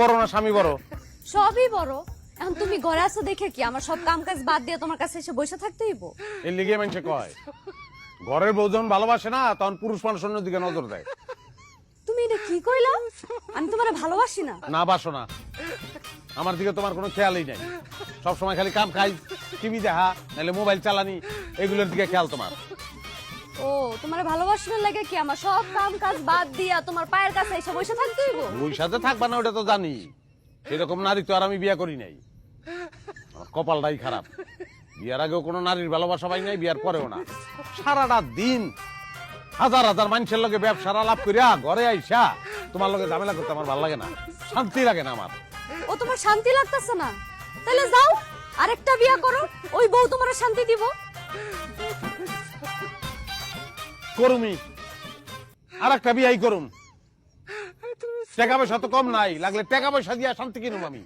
বড় না স্বামী বড়? সবই বড়। এখন তুমি ঘরে আছো দেখে কি আমার সব কাম কাজ বাদ দিয়ে তোমার কাছে এসে বসে থাকতে হইব? এর লিগে মানুষে কয় ঘরের বউ যখন ভালোবাসে না তখন পুরুষ মানুষ অন্য দিকে নজর দেয়। তুমি এটা কি কইলা? আমি তোমারে ভালোবাসি না। না বাসো না, আমার দিকে তোমার কোনো খেয়ালই নাই। সবসময় খালি কাম খাই, টিভি দেখা, নাহলে মোবাইল চালানি, এগুলোর দিকে খেয়াল তোমার। ও তোমারে ভালোবাসার লাগে কি আমার সব কাম কাজ বাদ দিয়া তোমার পায়ের কাছে এসে বসে থাকতে হইব? ওই সাথে থাকবা না ওটা তো জানি, সেরকম নারী তো আর আমি বিয়ে করি নাই। আমার কপালটাই খারাপ, বিয়ার আগেও কোনো নারীর ভালোবাসা পাই নাই, বিয়ার পরেও না। সারাটা দিন হাজার হাজার মানুষের লগে ব্যবসার আলাপ করিয়া ঘরে আইসা তোমার লগে ঝামেলা করতে আমার ভালো লাগে না, শান্তি লাগে না আমার। ও তোমার শান্তি লাগতেছে না? তাহলে যাও আরেকটা বিয়া করো, ওই বউ তোমার শান্তি দিব। করুমি, আর একটা বিয়াই করুম। টাকা পয়সা তো কম নাই, লাগলে টাকা পয়সা দিয়া শান্তি কিনুম আমি।